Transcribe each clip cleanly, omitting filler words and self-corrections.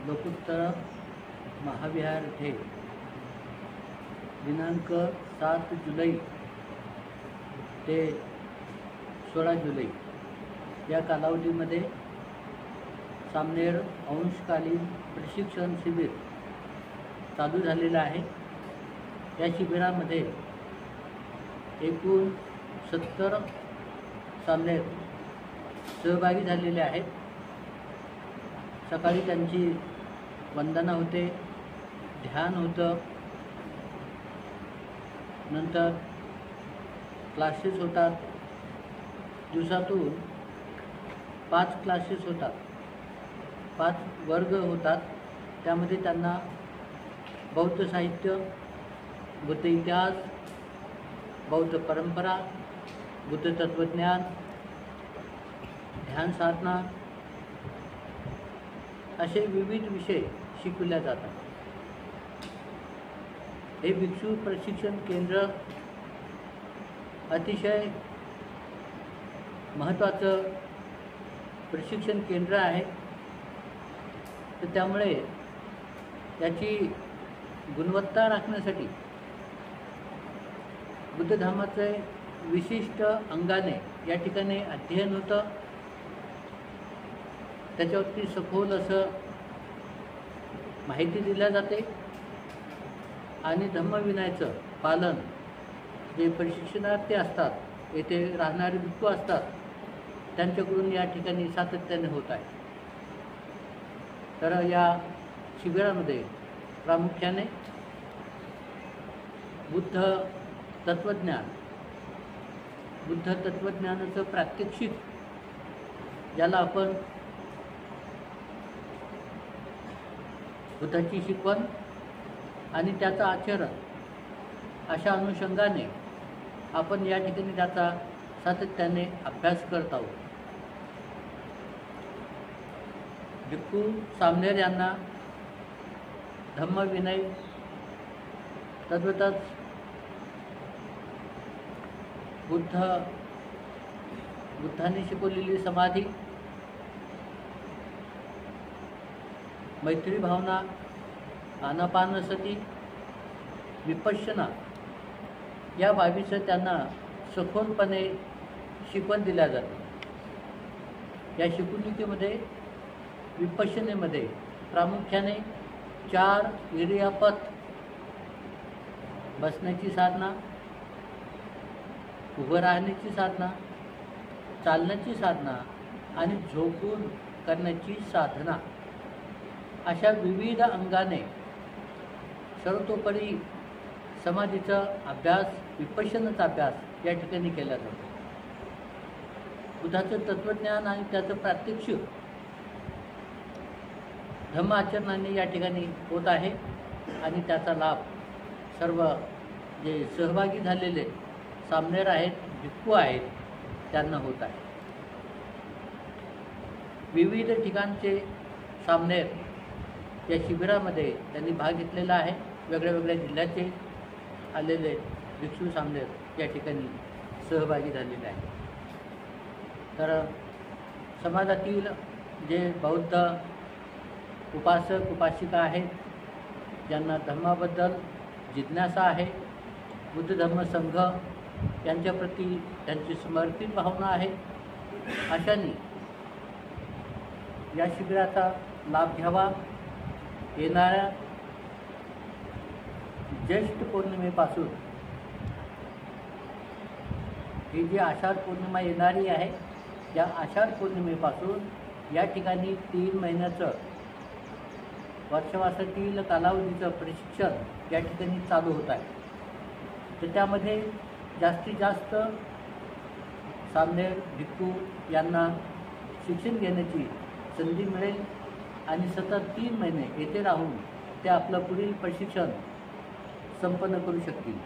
लोकोत्तर महाविहार येथे दिनांक 7 जुलै ते 16 जुलै या कालावधीमध्ये सामनेर अंशकालीन प्रशिक्षण शिबिर चालू झालेलं आहे। या शिबिरामध्ये एकूण 70 सामनेर सहभागी झालेले आहेत। सकाळी त्यांची वंदना होते, ध्यान होतं, नंतर क्लासेस होतात। दिवसातून 5 क्लासेस होतात, 5 वर्ग होतात। त्यामध्ये त्यांना बौद्ध साहित्य, बुद्ध इतिहास, बौद्ध परंपरा, बुद्ध तत्वज्ञान, ध्यान साधना असे विविध विषय शिकवले जातात। हे भिक्षू प्रशिक्षण केंद्र अतिशय महत्त्वाचं प्रशिक्षण केंद्र आहे। तर त्यामुळे याची गुणवत्ता राखण्यासाठी बुद्ध धर्माचे विशिष्ट अंगाने या ठिकाणी अध्ययन होतं। त्याच्यावरती सखोल असं माहिती दिल्या जाते आणि धम्मविनयाचं पालन जे प्रशिक्षणार्थी असतात, येथे राहणारे भिक्खू असतात, त्यांच्याकडून या ठिकाणी सातत्याने होत आहे। तर या शिबिरामध्ये प्रामुख्याने बुद्ध तत्वज्ञानाचं प्रात्यक्षिक, ज्याला आपण बुद्धाची शिकवण आणि त्याचं आचरण अशा अनुषंगाने आपण या ठिकाणी त्याचा सातत्याने अभ्यास करत आहोत। भिक्खू सामनेर यांना धम्मविनय, तद्वतच बुद्धाने शिकवलेली समाधी, मैत्री भावना, आनापानसती, विपश्यना या बाबीचं त्यांना सखोलपणे शिकवण दिल्या जाते। या शिकवणुकीमध्ये विपश्यनेमध्ये प्रामुख्याने 4 इरियापत, बसण्याची साधना, उभं राहण्याची साधना, चालण्याची साधना आणि झोपून करण्याची साधना अशा विविध अंगाने सर्वतोपरी समाधीचा अभ्यास, विपश्यनाचा अभ्यास या ठिकाणी केला जातो। बुद्धाचं तत्वज्ञान आणि त्याचं प्रात्यक्षिक धम्म आचरणाने या ठिकाणी होत आहे आणि त्याचा लाभ सर्व जे सहभागी झालेले सामनेर आहेत, भिक्खू आहेत, त्यांना होत आहे। विविध ठिकाणचे सामनेर या शिबिरामध्ये त्यांनी भाग घेतलेला आहे। वेगळ्या वेगळ्या जिल्ह्याचे आलेले भिक्षू सामनेर या ठिकाणी सहभागी झालेले आहेत। तर समाजातील जे बौद्ध उपासक उपासिका आहेत, ज्यांना धर्माबद्दल जिज्ञासा आहे, बुद्ध धम्म संघ यांच्याप्रती त्यांची समर्पित भावना आहे, अशांनी या शिबिराचा लाभ घ्यावा। येणाऱ्या ज्येष्ठ पौर्णिमेपासून ही जी आषाढ पौर्णिमा येणारी आहे, या आषाढ पौर्णिमेपासून या ठिकाणी 3 महिन्याचं वर्षवासातील कालावधीचं प्रशिक्षण या ठिकाणी चालू होत आहे। तर त्यामध्ये जास्तीत जास्त सामनेर भिक्खू यांना शिक्षण घेण्याची संधी मिळेल आणि सतत 3 महिने येथे राहून ते आपलं पुढील प्रशिक्षण संपन्न करू शकतील।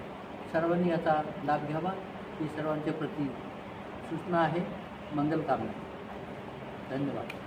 सर्वांनी याचा लाभ घ्यावा ही सर्वांच्या प्रती सूचना आहे। मंगलकामना। धन्यवाद।